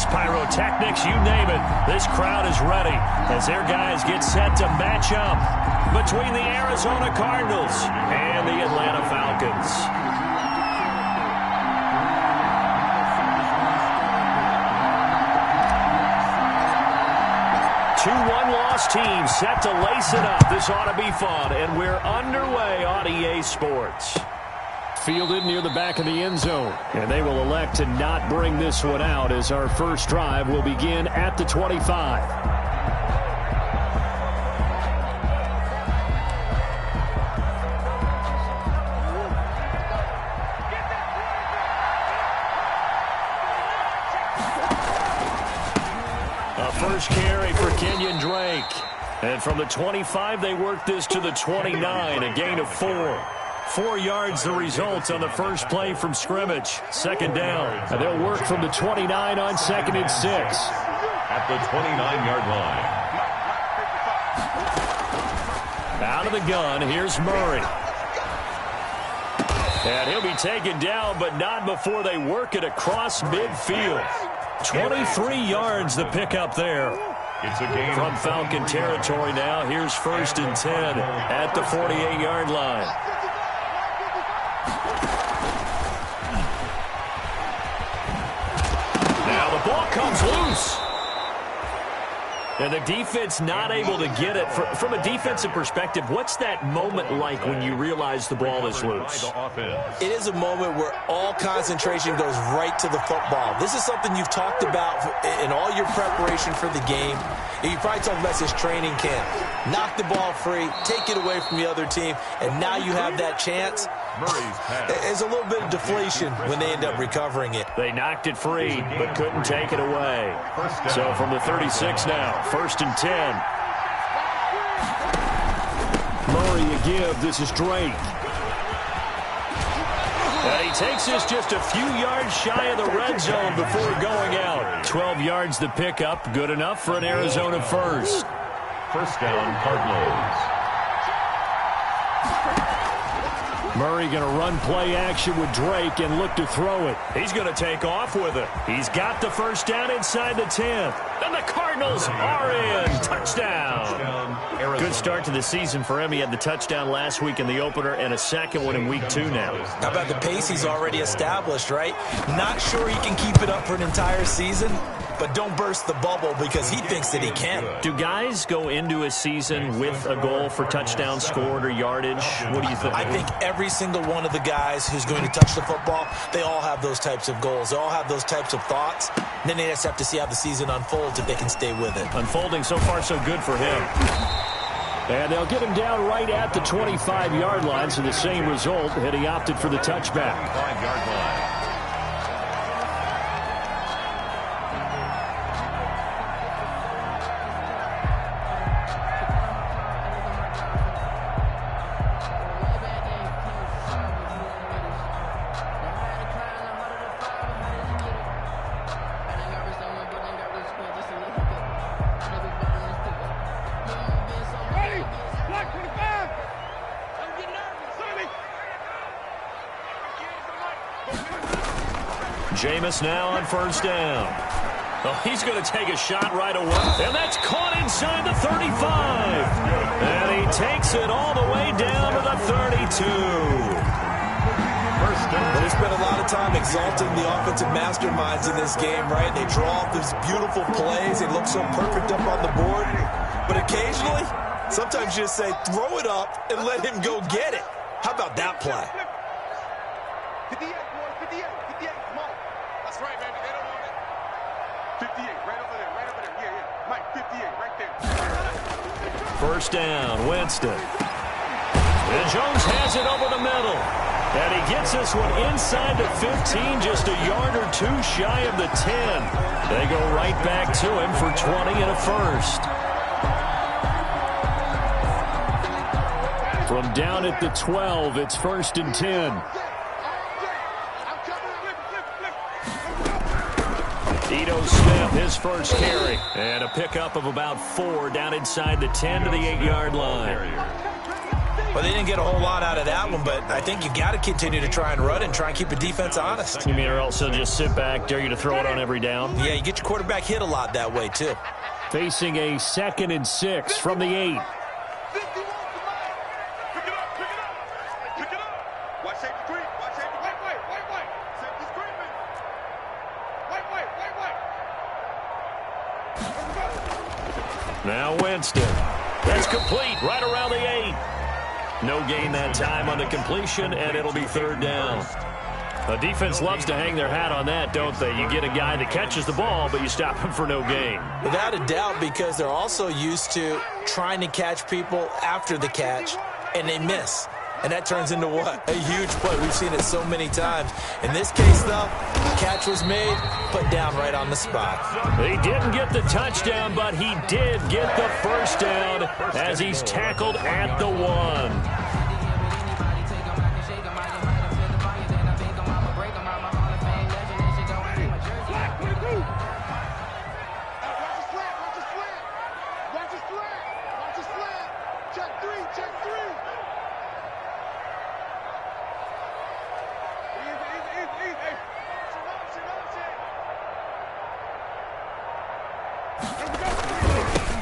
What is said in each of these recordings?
lights, pyrotechnics, you name it. This crowd is ready as their guys get set to match up between the Arizona Cardinals and the Atlanta Falcons. 2-1 loss team set to lace it up. This ought to be fun, and we're underway on EA Sports. Fielded near the back of the end zone, and they will elect to not bring this one out as our first drive will begin at the 25. First carry for Kenyon Drake. And from the 25, they work this to the 29, a gain of 4. 4 yards the result on the first play from scrimmage. Second down. And they'll work from the 29 on 2nd and 6. At the 29-yard line. Out of the gun, here's Murray. And he'll be taken down, but not before they work it across midfield. 23 yards the pickup there. It's a gain from Falcon territory now. Here's 1st and 10 at the 48-yard line. Now the ball comes loose. And the defense not able to get it. From a defensive perspective, what's that moment like when you realize the ball is loose? It is a moment where all concentration goes right to the football. This is something you've talked about in all your preparation for the game. And you probably talked about this training camp. Knock the ball free, take it away from the other team, and now you have that chance. There's a little bit of deflation when they end up recovering it. They knocked it free, but couldn't take it away. So from the 36 now, 1st and 10. Murray a give. This is Drake. And he takes this just a few yards shy of the red zone before going out. 12 yards the pickup. Good enough for an Arizona first. First down, Cardinals. Murray going to run play action with Drake and look to throw it. He's going to take off with it. He's got the first down inside the 10. And the Cardinals are in. Touchdown. Good start to the season for him. He had the touchdown last week in the opener and a second one in week 2 now. How about the pace he's already established, right? Not sure he can keep it up for an entire season, but don't burst the bubble because he thinks that he can. Do guys go into a season with a goal for touchdown scored or yardage? What do you think? I think every single one of the guys who's going to touch the football, they all have those types of goals. They all have those types of thoughts. And then they just have to see how the season unfolds if they can stay with it. Unfolding so far so good for him. And they'll get him down right at the 25-yard line, so the same result, had he opted for the touchback. 5-yard line. Jameis now on first down. Oh, he's going to take a shot right away. And that's caught inside the 35. And he takes it all the way down to the 32. First down. Well, they spent a lot of time exalting the offensive masterminds in this game, right? They draw up these beautiful plays. They look so perfect up on the board. But occasionally, sometimes you just say, throw it up and let him go get it. How about that play? 58, boy, 58, 58, come on. That's right, baby, they don't want it. 58, right over there, yeah. Mike, 58, right there. First down, Winston. And Jones has it over the middle. And he gets this one inside the 15, just a yard or two shy of the 10. They go right back to him for 20 and a first. From down at the 12, it's 1st and 10. Ito Smith, his first carry. And a pickup of about 4 down inside the 10 to the 8-yard line. Well, they didn't get a whole lot out of that one, but I think you got to continue to try and run and try and keep the defense honest. You mean or else they'll just sit back, dare you to throw it on every down? Yeah, you get your quarterback hit a lot that way, too. Facing a 2nd and 6 from the 8. Now Winston. That's complete right around the 8. No gain that time on the completion, and it'll be 3rd down. The defense loves to hang their hat on that, don't they? You get a guy that catches the ball, but you stop him for no gain. Without a doubt, because they're also used to trying to catch people after the catch, and they miss. And that turns into what? A huge play. We've seen it so many times. In this case, though, the catch was made, put down right on the spot. He didn't get the touchdown, but he did get the first down as he's tackled at the 1.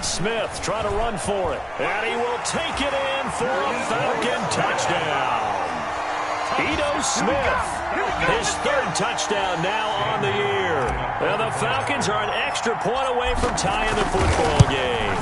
Smith trying to run for it, and he will take it in for a Falcon touchdown. Ito Smith, his 3rd touchdown now on the year. And the Falcons are an extra point away from tying the football game.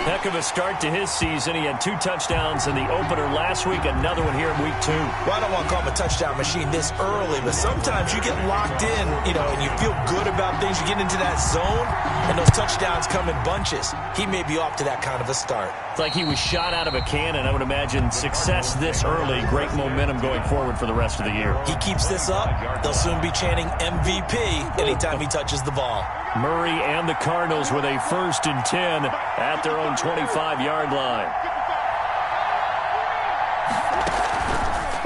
Heck of a start to his season. He had 2 touchdowns in the opener last week, another one here in week 2. Well, I don't want to call him a touchdown machine this early, but sometimes you get locked in, and you feel good about things. You get into that zone, and those touchdowns come in bunches. He may be off to that kind of a start. It's like he was shot out of a cannon. I would imagine success this early, great momentum going forward for the rest of the year. He keeps this up, they'll soon be chanting MVP anytime he touches the ball. Murray and the Cardinals with a 1st and 10 at their own 25-yard line.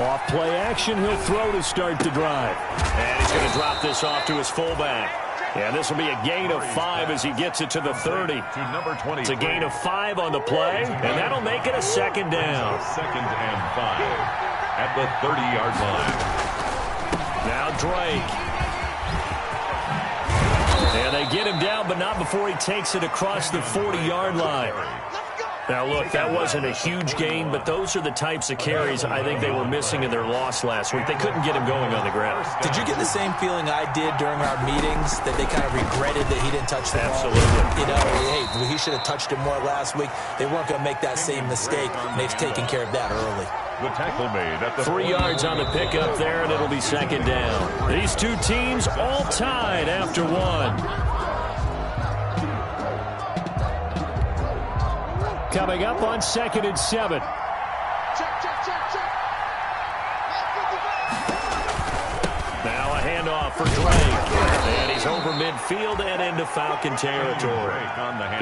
Off play action, he'll throw to start the drive. And he's going to drop this off to his fullback. And this will be a gain of 5 as he gets it to the 30. To number 20. It's a gain of 5 on the play, and that'll make it a 2nd down. 2nd and 5 at the 30-yard line. Now Drake. And they get him down, but not before he takes it across the 40-yard line. Now, look, that wasn't a huge gain, but those are the types of carries I think they were missing in their loss last week. They couldn't get him going on the ground. Did you get the same feeling I did during our meetings, that they kind of regretted that he didn't touch the ball? Absolutely. Hey, he should have touched it more last week. They weren't going to make that same mistake, and they've taken care of that early. The tackle made at the 3 yards on the pickup there, and it'll be 2nd down. These 2 teams all tied after 1. Coming up on 2nd and 7. Now a handoff for Drake. And he's over midfield and into Falcon territory.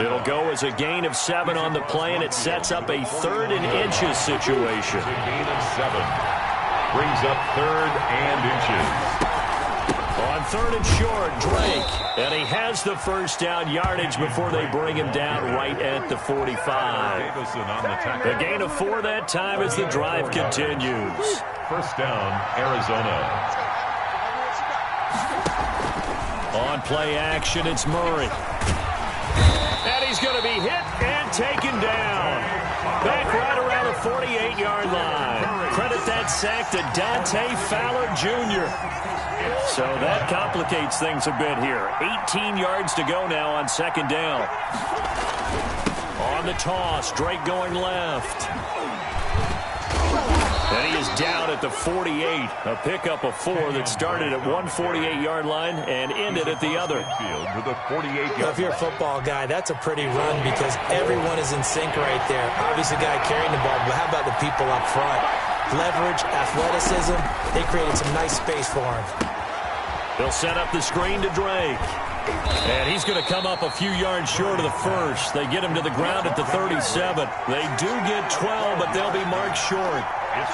It'll go as a gain of 7 on the play, and it sets up a 3rd and inches situation. A gain of 7. Brings up 3rd and inches. On 3rd and short, Drake. And he has the first down yardage before they bring him down right at the 45. A gain of 4 that time as the drive continues. 1st down, Arizona. On play action, it's Murray. And he's going to be hit and taken down. Back right around the 48-yard line. Credit that sack to Dante Fowler Jr. So that complicates things a bit here. 18 yards to go now on 2nd down. On the toss, Drake going left. And he is down at the 48. A pickup of 4 that started at one 48-yard line and ended at the other. If you're a football guy, that's a pretty run because everyone is in sync right there. Obviously, the guy carrying the ball, but how about the people up front? Leverage, athleticism, they created some nice space for him. They'll set up the screen to Drake. And he's going to come up a few yards short of the first. They get him to the ground at the 37. They do get 12, but they'll be marked short.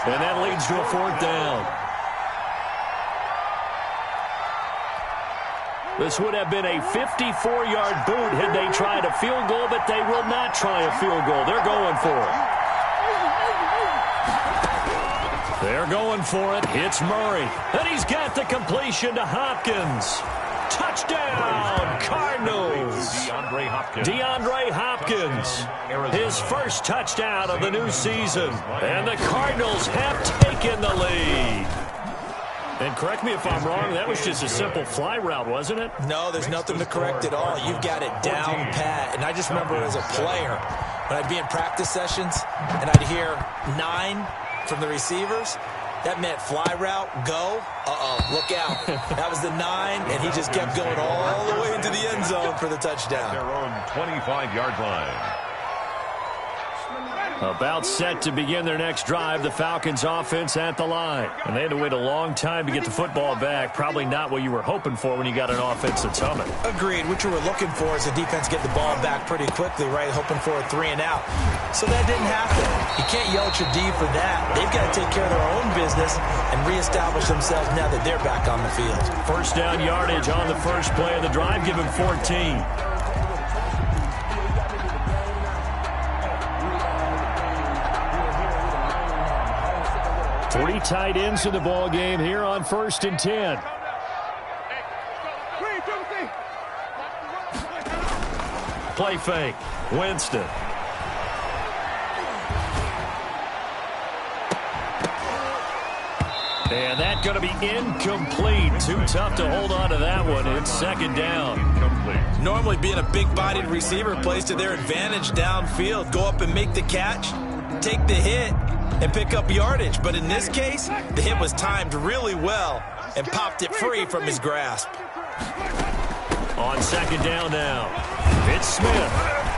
And that leads to a 4th down. This would have been a 54-yard boot had they tried a field goal, but they will not try a field goal. They're going for it. They're going for it. It's Murray. And he's got the completion to Hopkins. Touchdown, Cardinals. DeAndre Hopkins. His first touchdown of the new season. And the Cardinals have taken the lead. And correct me if I'm wrong, that was just a simple fly route, wasn't it? No, there's nothing to correct at all. You've got it down pat. And I just remember as a player, when I'd be in practice sessions and I'd hear 9 from the receivers, that meant fly route, go, look out. That was the 9, and he just kept going all the way into the end zone for the touchdown. Their own 25-yard line. About set to begin their next drive, the Falcons offense at the line. And they had to wait a long time to get the football back. Probably not what you were hoping for when you got an offense that's humming. Agreed. What you were looking for is the defense get the ball back pretty quickly, right? Hoping for a 3 and out. So that didn't happen. You can't yell at your D for that. They've got to take care of their own business and reestablish themselves now that they're back on the field. First down yardage on the first play of the drive. Give him 14. 3 tight ends in the ball game here on 1st and 10. Play fake. Winston. And that's going to be incomplete. Too tough to hold on to that one. It's 2nd down. Normally being a big-bodied receiver plays to their advantage downfield. Go up and make the catch, take the hit, and pick up yardage. But in this case, the hit was timed really well and popped it free from his grasp. On 2nd down now, it's Smith.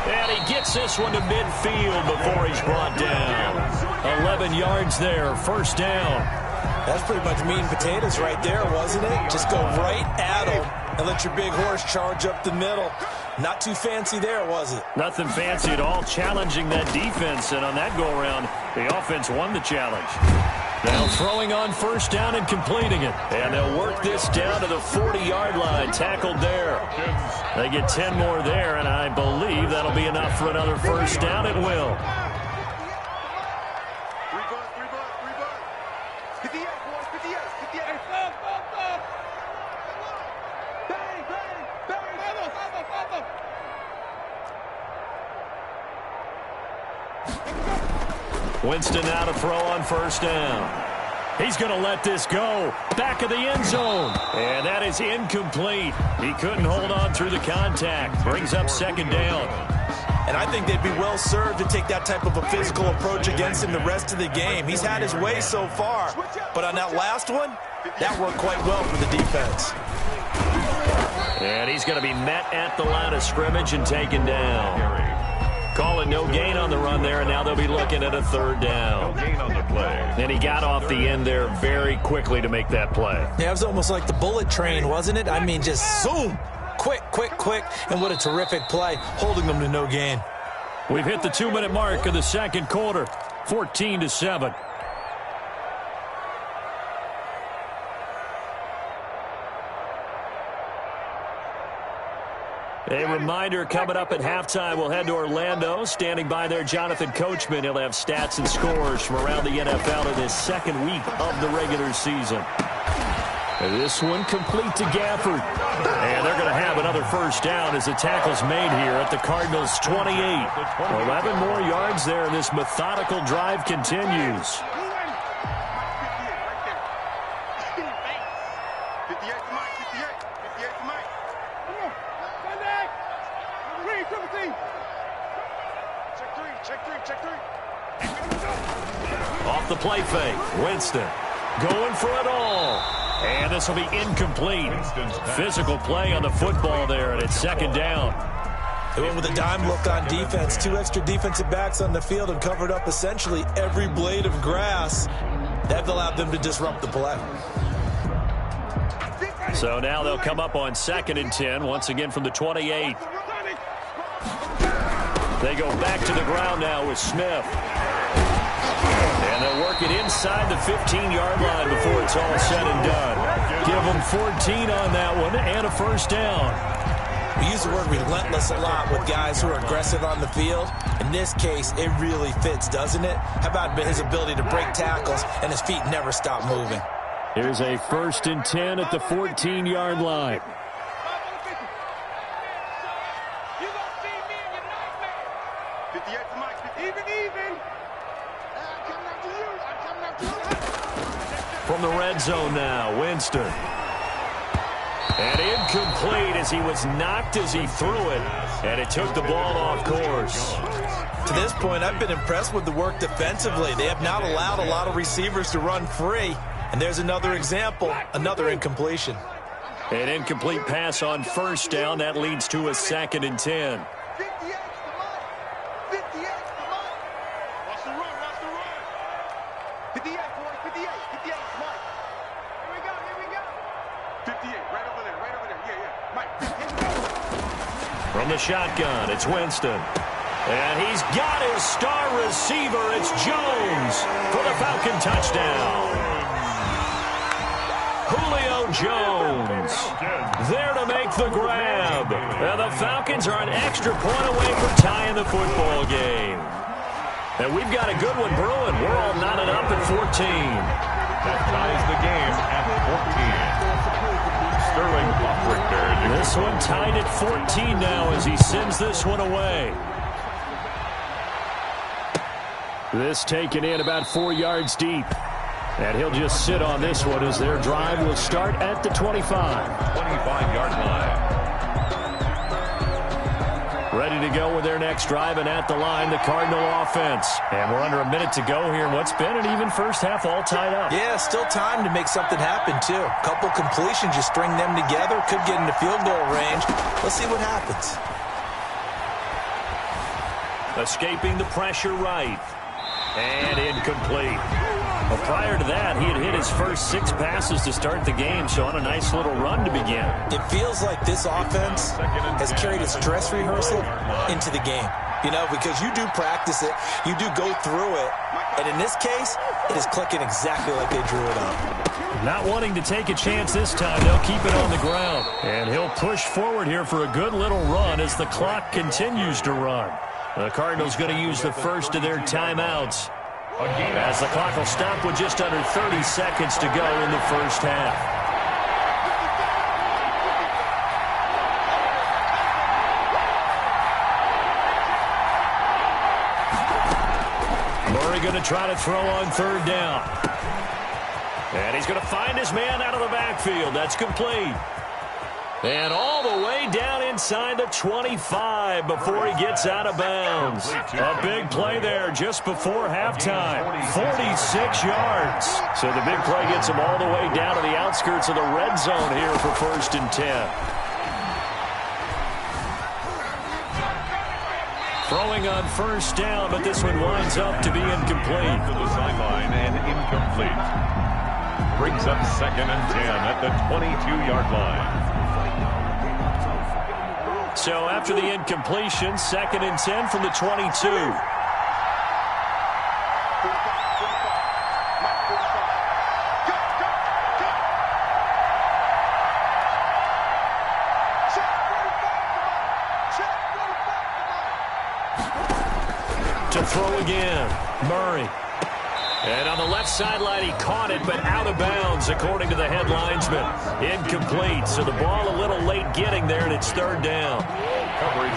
And he gets this one to midfield before he's brought down. 11 yards there, 1st down. That's pretty much meat and potatoes right there, wasn't it? Just go right at him and let your big horse charge up the middle. Not too fancy there, was it? Nothing fancy at all, challenging that defense. And on that go-around, the offense won the challenge. Now throwing on 1st down and completing it. And they'll work this down to the 40-yard line, tackled there. They get 10 more there, and I believe that'll be enough for another 1st down. It will. Winston now to throw on 1st down. He's going to let this go. Back of the end zone. And that is incomplete. He couldn't hold on through the contact. Brings up 2nd down. And I think they'd be well served to take that type of a physical approach against him the rest of the game. He's had his way so far. But on that last one, that worked quite well for the defense. And he's going to be met at the line of scrimmage and taken down. Calling no gain on the run there, and now they'll be looking at a 3rd down. No gain on the play. And he got off the end there very quickly to make that play. Yeah, it was almost like the bullet train, wasn't it? I mean, just zoom. Quick, quick, quick. And what a terrific play, holding them to no gain. We've hit the 2-minute mark of the 2nd quarter, 14-7. A reminder coming up at halftime, we'll head to Orlando. Standing by there, Jonathan Coachman. He'll have stats and scores from around the NFL in his 2nd week of the regular season. And this one complete to Gafford. And they're going to have another 1st down as the tackle's made here at the Cardinals' 28. 11 more yards there, and this methodical drive continues. Off the play fake, Winston going for it all. And this will be incomplete. Physical play on the football there, and it's 2nd down. They went with a dime look on defense. 2 extra defensive backs on the field and covered up essentially every blade of grass. That allowed them to disrupt the play. So now they'll come up on 2nd and 10, once again from the 28. They go back to the ground now with Smith. And they'll work it inside the 15-yard line before it's all said and done. Give them 14 on that one and a 1st down. We use the word relentless a lot with guys who are aggressive on the field. In this case, it really fits, doesn't it? How about his ability to break tackles and his feet never stop moving? Here's a 1st and 10 at the 14-yard line. 58 to Mike. Even. I'm coming after you. From the red zone now, Winston. And incomplete as he was knocked as he threw it. And it took the ball off course. To this point, I've been impressed with the work defensively. They have not allowed a lot of receivers to run free. And there's another example, another incompletion. An incomplete pass on 1st down. That leads to a 2nd and 10. 58 to Mike. 58 to Mike. Watch the run. 58, boy. 58 to Mike. Here we go. 58, right over there. Yeah. Mike, 58. From the shotgun, it's Winston. And he's got his star receiver. It's Jones for the Falcon touchdown. Julio Jones there to make the grab. And the Falcons are an extra point away from tying the football game. And we've got a good one brewing. We're all knotted up at 14. That ties the game at 14. Sterling Buckrichter. This one tied at 14 now as he sends this one away. This taken in about 4 yards deep. And he'll just sit on this one as their drive will start at the 25. 25-yard line. Ready to go with their next drive, and at the line, the Cardinal offense. And we're under a minute to go here in what's been an even first half, all tied up. Yeah, still time to make something happen, too. A couple completions, you string them together, could get into field goal range. Let's see what happens. Escaping the pressure right. And incomplete. Well, prior to that, he had hit his first 6 passes to start the game, so on a nice little run to begin. It feels like this offense has carried its dress rehearsal into the game. You know, because you do practice it, you do go through it, and in this case, it is clicking exactly like they drew it up. Not wanting to take a chance this time, they'll keep it on the ground. And he'll push forward here for a good little run as the clock continues to run. The Cardinals going to use the first of their timeouts, as the clock will stop with just under 30 seconds to go in the first half. Murray going to try to throw on 3rd down. And he's going to find his man out of the backfield. That's complete. And all the way down inside the 25 before he gets out of bounds. A big play there just before halftime. 46 yards. So the big play gets him all the way down to the outskirts of the red zone here for 1st and 10. Throwing on 1st down, but this one winds up to be incomplete. To the sideline and incomplete. Brings up 2nd and 10 at the 22-yard line. So after the incompletion, 2nd and 10 from the 22. To throw again, Murray. And on the left sideline, he caught it, but out of bounds, according to the head linesman. Incomplete, so the ball a little late getting there, and it's 3rd down.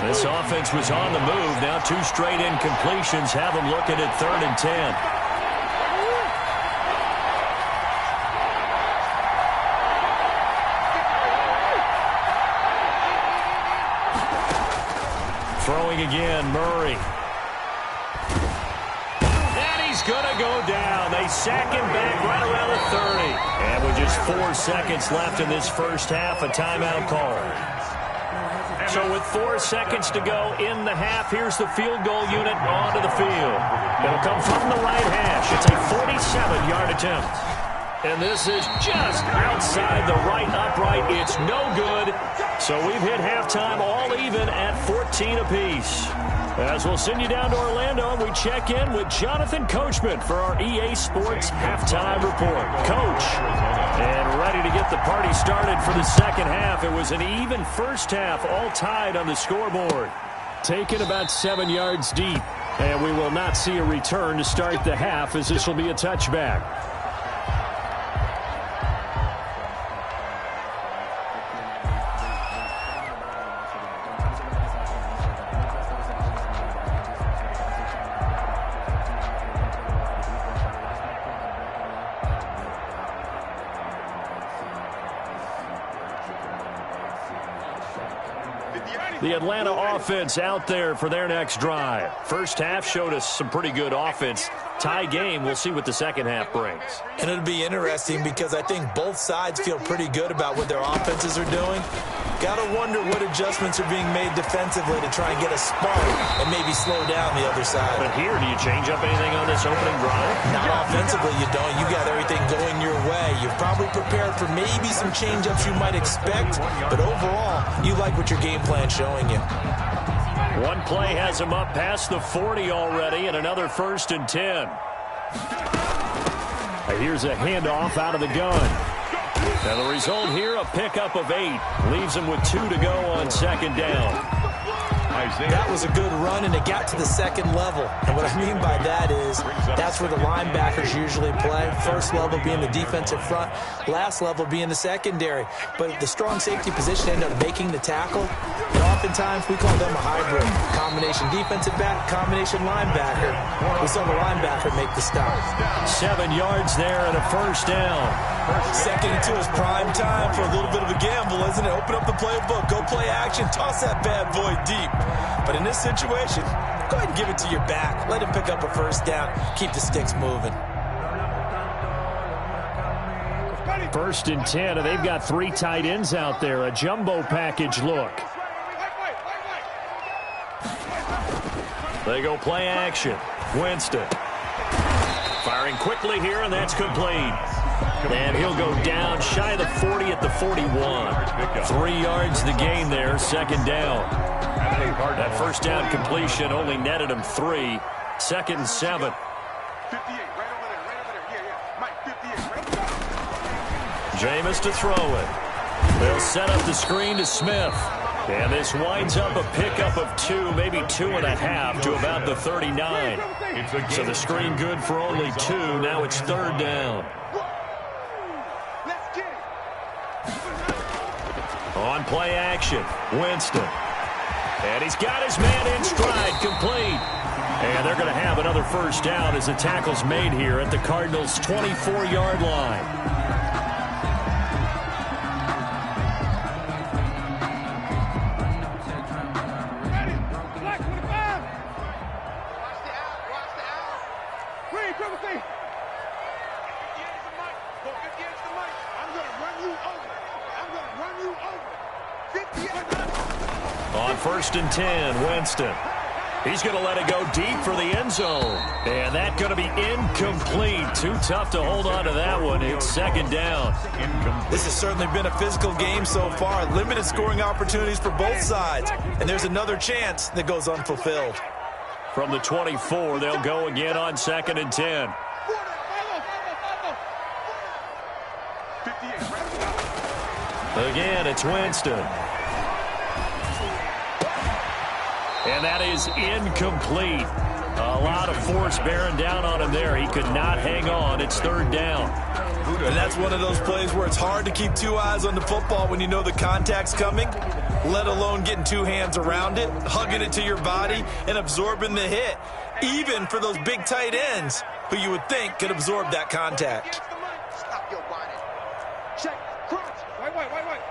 This offense was on the move. Now 2 straight incompletions have them looking at 3rd and 10. Throwing again, Murray. Gonna go down. They sack him back right around the 30. And with just 4 seconds left in this first half, a timeout call. So with 4 seconds to go in the half, here's the field goal unit onto the field. It'll come from the right hash. It's a 47-yard attempt. And this is just outside the right upright. It's no good. So we've hit halftime all even at 14 apiece. As we'll send you down to Orlando, and we check in with Jonathan Coachman for our EA Sports Halftime Report. Coach, and ready to get the party started for the second half. It was an even first half, all tied on the scoreboard. Taken about 7 yards deep, and we will not see a return to start the half, as this will be a touchback. The Atlanta offense out there for their next drive. First half showed us some pretty good offense. Tie game, we'll see what the second half brings. And it'll be interesting because I think both sides feel pretty good about what their offenses are doing. Got to wonder what adjustments are being made defensively to try and get a spark and maybe slow down the other side. But here, do you change up anything on this opening drive? Not offensively, you don't. You got everything going your way. You've probably prepared for maybe some change-ups you might expect, but overall, you like what your game plan's showing you. One play has him up past the 40 already, and another 1st and 10. Here's a handoff out of the gun. And the result here, a pickup of 8. Leaves him with 2 to go on second down. That was a good run, and it got to the second level. And what I mean by that is that's where the linebackers usually play. First level being the defensive front, last level being the secondary. But the strong safety position ended up making the tackle. And oftentimes we call them a hybrid. Combination defensive back, combination linebacker. We saw the linebacker make the stop. 7 yards there and a 1st down. Second and 2 is prime time for a little bit of a gamble, isn't it? Open up the playbook, go play action, toss that bad boy deep. But in this situation, go ahead and give it to your back. Let him pick up a 1st down. Keep the sticks moving. 1st and 10, and they've got 3 tight ends out there. A jumbo package look. They go play action. Winston. Firing quickly here, and that's complete. And he'll go down shy of the 40 at the 41. 3 yards the gain there, 2nd down. That 1st down completion only netted him 3. 2nd and 7. 58, right over there. Yeah. Mike, 58, right? Jameis to throw it. They'll set up the screen to Smith. And this winds up a pickup of 2, maybe 2.5 to about the 39. So the screen good for only 2. Now it's 3rd down. Let's get it. On play action, Winston. And he's got his man in stride, complete. And they're going to have another 1st down as the tackle's made here at the Cardinals' 24-yard line. On 1st and 10, Winston. He's going to let it go deep for the end zone. And that's going to be incomplete. Too tough to hold on to that one. It's 2nd down. This has certainly been a physical game so far. Limited scoring opportunities for both sides. And there's another chance that goes unfulfilled. From the 24, they'll go again on 2nd and 10. Again, it's Winston. And that is incomplete. A lot of force bearing down on him there. He could not hang on. It's 3rd down. And that's one of those plays where it's hard to keep 2 eyes on the football when you know the contact's coming, let alone getting 2 hands around it, hugging it to your body, and absorbing the hit, even for those big tight ends who you would think could absorb that contact. Stop your whining. Check. Crunch. Wait. Crunch.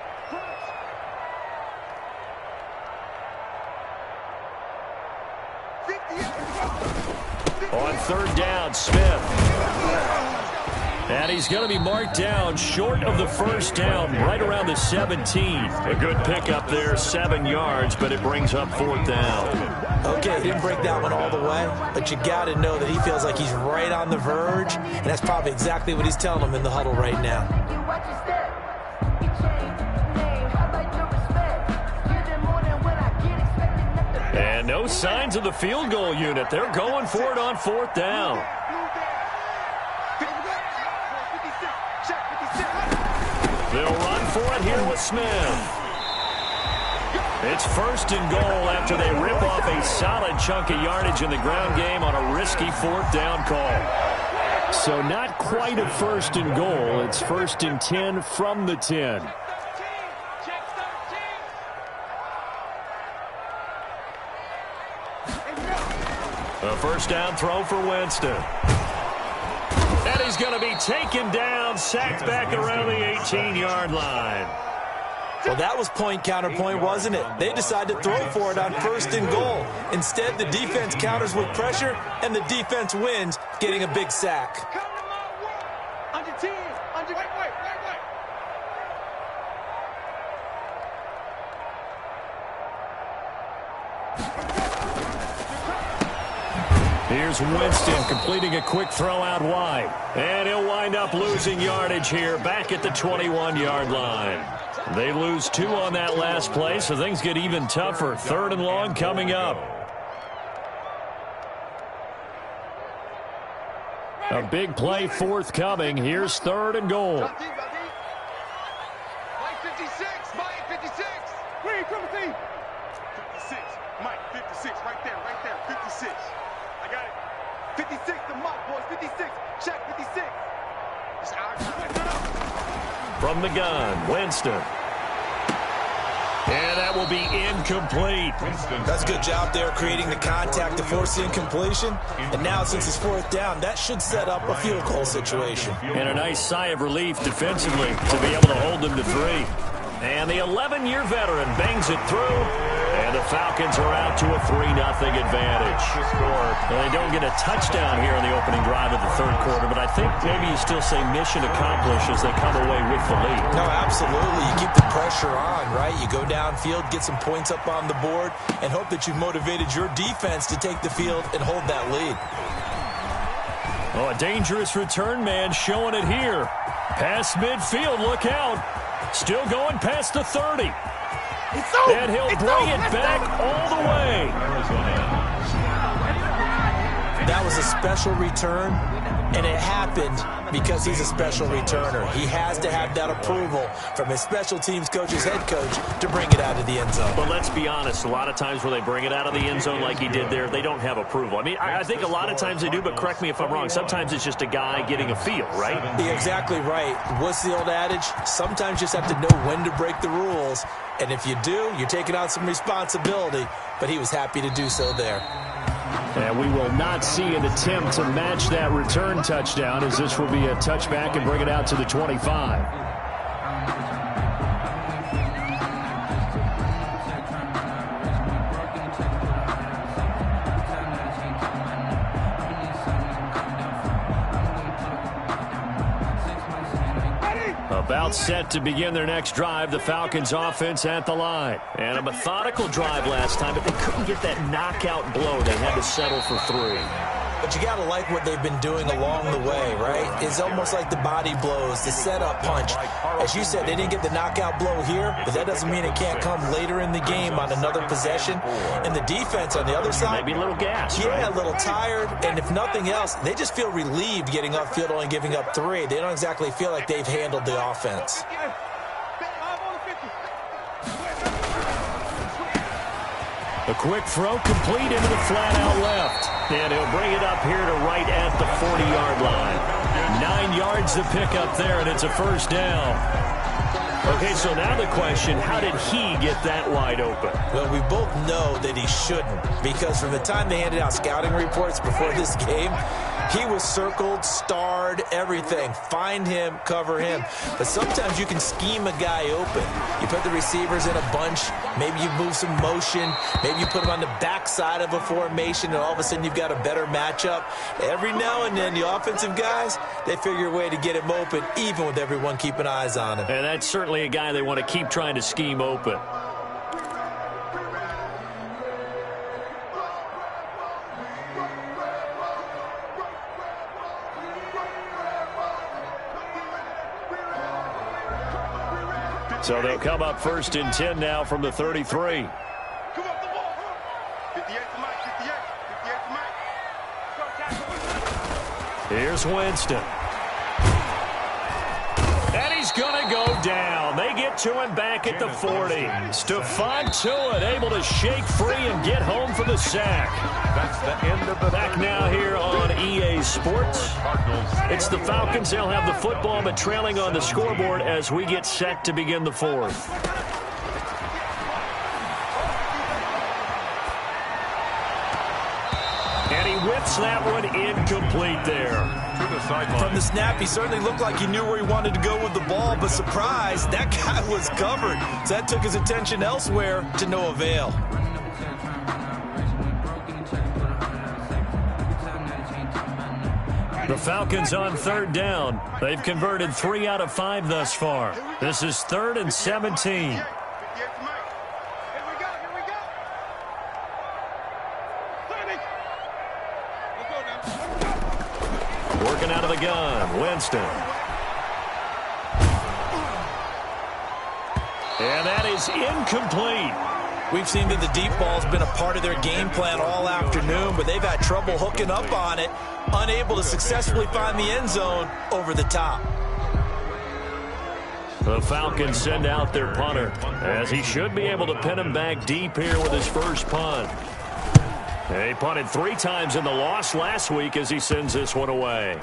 On 3rd down, Smith. And he's going to be marked down short of the 1st down, right around the 17. A good pickup there, 7 yards, but it brings up 4th down. Okay, he didn't break that one all the way, but you got to know that he feels like he's right on the verge, and that's probably exactly what he's telling him in the huddle right now. And no signs of the field goal unit. They're going for it on fourth down. They'll run for it here with Smith. It's first and goal after they rip off a solid chunk of yardage in the ground game on a risky fourth down call. So not quite a first and goal. It's first and 10 from the 10. A first down throw for Winston. And he's going to be taken down, sacked back around the 18-yard line. Well, that was point counterpoint, wasn't it? They decided to throw for it on first and goal. Instead, the defense counters with pressure, and the defense wins, getting a big sack. Under 10. Wait. Here's Winston completing a quick throw out wide. And he'll wind up losing yardage here back at the 21-yard line. They lose 2 on that last play, so things get even tougher. Third and long coming up. A big play forthcoming. Here's third and goal. Mike 56. Mike 56. Where you coming, team? 56. Mike 56. Right there. 56. I got it. 56 to Mike, boys. 56. Check 56. It's our time. From the gun, Winston. And that will be incomplete. That's a good job there creating the contact to force the incompletion. And now, since it's fourth down, that should set up a field goal situation. And a nice sigh of relief defensively to be able to hold them to 3. And the 11-year veteran bangs it through. And the Falcons are out to a 3-0 advantage. Well, they don't get a touchdown here in the opening drive of the third quarter, but I think maybe you still say mission accomplished as they come away with the lead. No, absolutely. You keep the pressure on, right? You go downfield, get some points up on the board, and hope that you've motivated your defense to take the field and hold that lead. Oh, a dangerous return man showing it here. Past midfield, look out. Still going past the 30. And he'll bring it back all the way. That was a special return, and it happened because he's a special returner. He has to have that approval from his special teams coach's head coach to bring it out of the end zone. But let's be honest, a lot of times when they bring it out of the end zone like he did there, they don't have approval. I mean, I think a lot of times they do, but correct me if I'm wrong. Sometimes it's just a guy getting a feel, right? You're exactly right. What's the old adage? Sometimes you just have to know when to break the rules. And if you do, you're taking on some responsibility. But he was happy to do so there. And we will not see an attempt to match that return touchdown, as this will be a touchback and bring it out to the 25. About set to begin their next drive, the Falcons offense at the line. And a methodical drive last time, but they couldn't get that knockout blow. They had to settle for 3. But you got to like what they've been doing along the way, right? It's almost like the body blows, the setup punch. As you said, they didn't get the knockout blow here, but that doesn't mean it can't come later in the game on another possession. And the defense on the other side, maybe a little gas, yeah, right? A little tired. And if nothing else, they just feel relieved getting upfield, only giving up 3. They don't exactly feel like they've handled the offense. A quick throw complete into the flat out left. And he'll bring it up here to right at the 40-yard line. 9 yards to pick up there, and it's a first down. Okay, so now the question, how did he get that wide open? Well, we both know that he shouldn't, because from the time they handed out scouting reports before this game, he was circled, starred, everything. Find him, cover him. But sometimes you can scheme a guy open. You put the receivers in a bunch. Maybe you move some motion. Maybe you put them on the backside of a formation, and all of a sudden you've got a better matchup. Every now and then, the offensive guys, they figure a way to get him open, even with everyone keeping eyes on him. And that's certainly a guy they want to keep trying to scheme open. So they'll come up first and 10 now from the 33. 58 for Mike, 58. 58 for Mike. Here's Winston. And he's going to go down. They get to him back at the 40. Stephon Tuitt able to shake free and get home for the sack. That's the end of the Back now here on EA Sports. It's the Falcons. They'll have the football, but trailing on the scoreboard as we get set to begin the fourth. And he whips that one incomplete there. To the sideline. From the snap, he certainly looked like he knew where he wanted to go with the ball, but surprise, that guy was covered. So that took his attention elsewhere to no avail. The Falcons on third down. They've converted 3 out of 5 thus far. This is 3rd and 17. 58 for Mike. Here we go, here we go. 30. Let's go now. Working out of the gun, Winston. And that is incomplete. We've seen that the deep ball's been a part of their game plan all afternoon, but they've had trouble hooking up on it, unable to successfully find the end zone over the top. The Falcons send out their punter, as he should be able to pin him back deep here with his first punt. He punted 3 times in the loss last week as he sends this one away.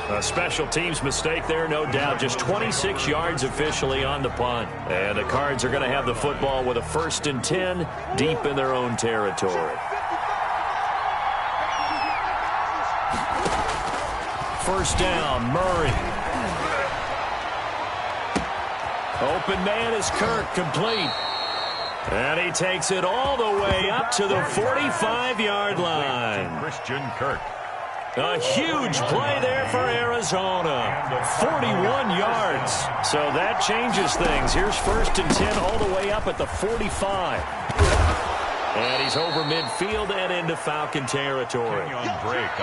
A special teams mistake there, no doubt. Just 26 yards officially on the punt. And the Cards are going to have the football with a 1st and 10 deep in their own territory. First down, Murray. Open man is Kirk, complete. And he takes it all the way up to the 45-yard line. Christian Kirk. A huge play there for Arizona. 41 yards. So that changes things. Here's 1st and 10 all the way up at the 45. And he's over midfield and into Falcon territory.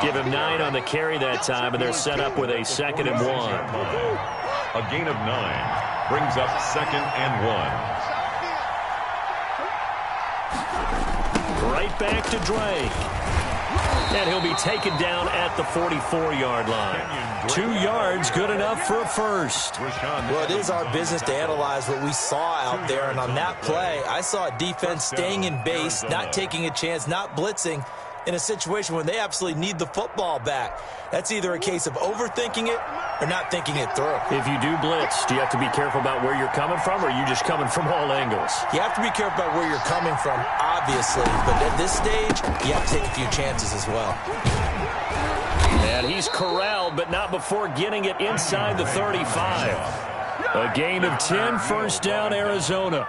Give him 9 on the carry that time, and they're set up with a 2nd and 1. A gain of 9 brings up 2nd and 1. Right back to Drake. And he'll be taken down at the 44-yard line. 2 yards, good enough for a first. Well, it is our business to analyze what we saw out there, and on that play, I saw a defense staying in base, not taking a chance, not blitzing, in a situation when they absolutely need the football back. That's either a case of overthinking it or not thinking it through. If you do blitz, do you have to be careful about where you're coming from, or are you just coming from all angles? You have to be careful about where you're coming from, obviously, but at this stage, you have to take a few chances as well. And he's corralled, but not before getting it inside the 35. A gain of 10, first down, Arizona.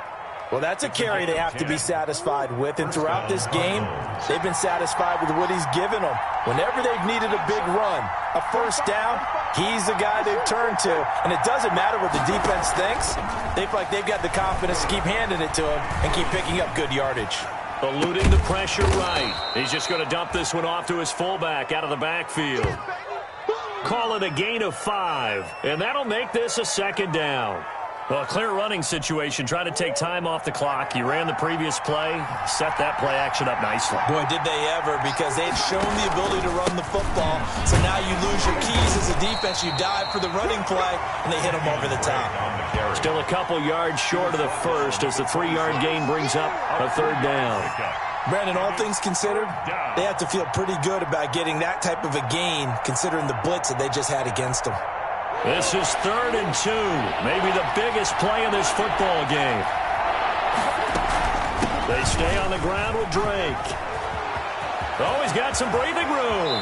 Well, that's a carry they have to be satisfied with, and throughout this game, they've been satisfied with what he's given them. Whenever they've needed a big run, a first down, he's the guy they've turned to, and it doesn't matter what the defense thinks. They feel like they've got the confidence to keep handing it to him and keep picking up good yardage. Eluding the pressure right. He's just going to dump this one off to his fullback out of the backfield. Call it a gain of 5, and that'll make this a 2nd down. Well, a clear running situation, trying to take time off the clock. He ran the previous play, set that play action up nicely. Boy, did they ever, because they had shown the ability to run the football. So now you lose your keys as a defense. You dive for the running play, and they hit them over the top. Still a couple yards short of the first as the 3-yard gain brings up a 3rd down. Brandon, all things considered, they have to feel pretty good about getting that type of a gain, considering the blitz that they just had against them. This is 3rd and 2, maybe the biggest play in this football game. They stay on the ground with Drake. Oh, he's got some breathing room.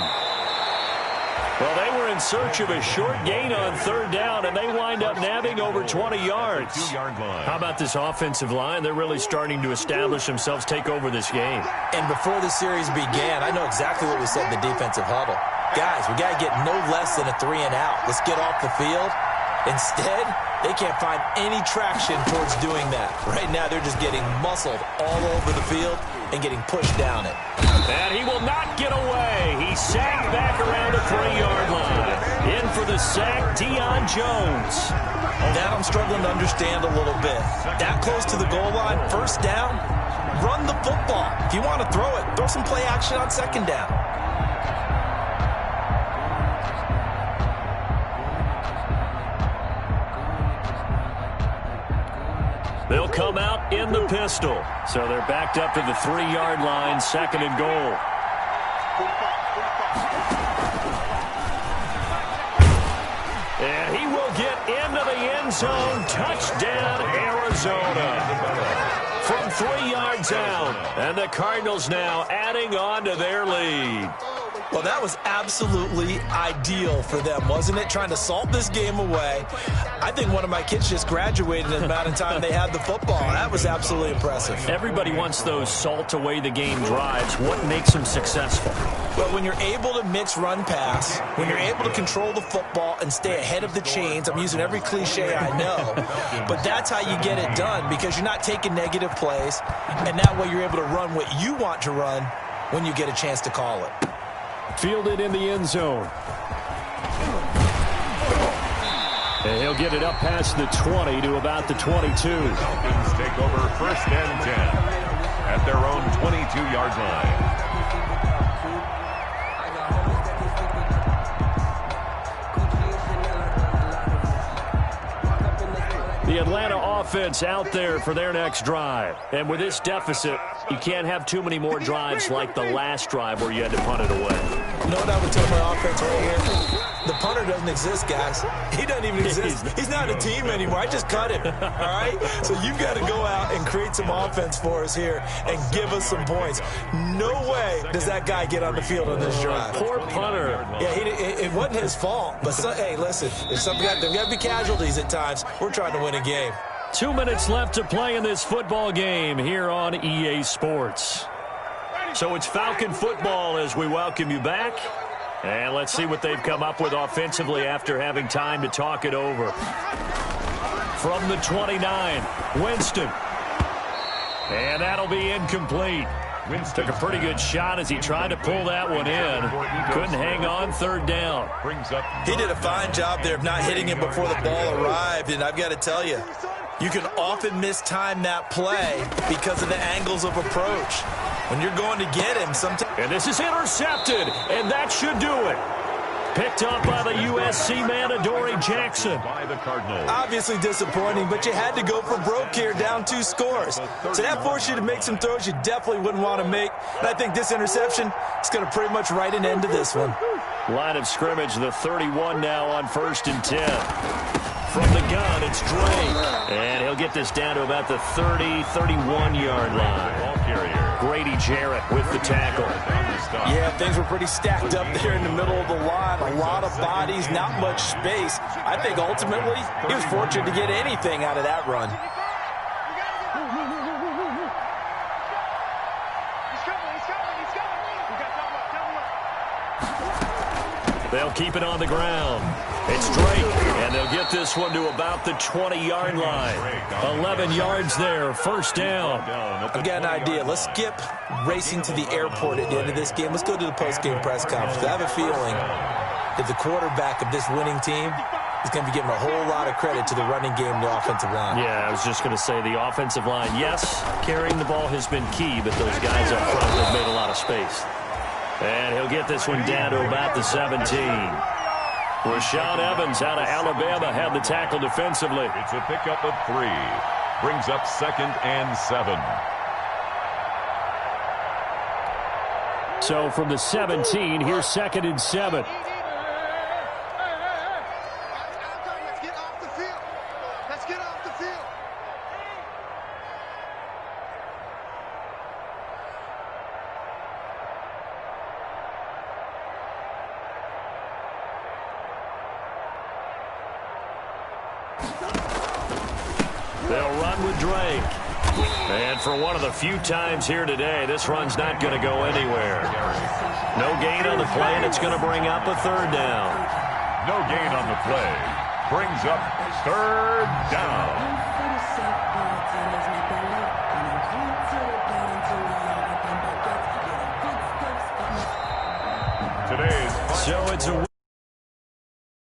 Well, they were in search of a short gain on 3rd down, and they wind up nabbing over 20 yards. How about this offensive line? They're really starting to establish themselves, take over this game. And before the series began, I know exactly what we said in the defensive huddle. Guys, we got to get no less than a 3 and out. Let's get off the field Instead, they can't find any traction towards doing that. Right now, they're just getting muscled all over the field and getting pushed down it. And he will not get away. He sagged back around the 3-yard line. In for the sack, Deion Jones. That I'm struggling to understand a little bit. That close to the goal line, first down, run the football. If you want to throw it, throw some play action on second down. They'll come out in the pistol. So they're backed up to the 3-yard line, second and goal. And he will get into the end zone. Touchdown, Arizona. From 3 yards out. And the Cardinals now adding on to their lead. Well, that was absolutely ideal for them, wasn't it? Trying to salt this game away. I think one of my kids just graduated in the amount of time they had the football. That was absolutely impressive. Everybody wants those salt-away-the-game drives. What makes them successful? Well, when you're able to mix run-pass, when you're able to control the football and stay ahead of the chains, I'm using every cliche I know, but that's how you get it done because you're not taking negative plays, and that way you're able to run what you want to run when you get a chance to call it. Fielded in the end zone. And he'll get it up past the 20 to about the 22. Falcons take over first and 10 at their own 22-yard line. The Atlanta offense out there for their next drive. And with this deficit, you can't have too many more drives like the last drive where you had to punt it away. You know what I would tell my offense right here? The punter doesn't exist, guys. He doesn't even exist. He's not a team anymore. I just cut him, all right? So you've got to go out and create some offense for us here and give us some points. No way does that guy get on the field on this drive. Poor punter. Yeah, it wasn't his fault. But, hey, listen, if there got to be casualties at times, we're trying to win a game. 2 minutes left to play in this football game here on EA Sports. So it's Falcon football as we welcome you back. And let's see what they've come up with offensively after having time to talk it over. From the 29, Winston. And that'll be incomplete. Took a pretty good shot as he tried to pull that one in. Couldn't hang on, third down. He did a fine job there of not hitting it before the ball arrived. And I've got to tell you, you can often mistime that play because of the angles of approach. When you're going to get him, sometimes... And this is intercepted, and that should do it. Picked up by the USC man, Adoree Jackson. Obviously disappointing, but you had to go for broke here, down 2 scores. So that forced you to make some throws you definitely wouldn't want to make. And I think this interception is going to pretty much write an end to this one. Line of scrimmage, the 31 now on 1st and 10. From the gun, it's Drake. And he'll get this down to about the 30, 31-yard line. Grady Jarrett with the tackle. Yeah, things were pretty stacked up there in the middle of the line. A lot of bodies, not much space. I think ultimately he was fortunate to get anything out of that run. They'll keep it on the ground. It's Drake, and they'll get this one to about the 20-yard line. 11 yards there, first down. I've got an idea. Let's skip racing to the airport at the end of this game. Let's go to the post-game press conference. I have a feeling that the quarterback of this winning team is going to be giving a whole lot of credit to the running game and the offensive line. Yeah, I was just going to say the offensive line, yes, carrying the ball has been key, but those guys up front have made a lot of space. And he'll get this one down to about the 17. Rashaan Evans out of Alabama had the tackle defensively. It's a pickup of 3. Brings up 2nd and 7. So from the 17, here's 2nd and 7. Let's get off the field. Let's get off the field. They'll run with Drake. And for one of the few times here today, this run's not going to go anywhere. No gain on the play, and it's going to bring up a 3rd down. No gain on the play. Brings up third down. Today's So it's a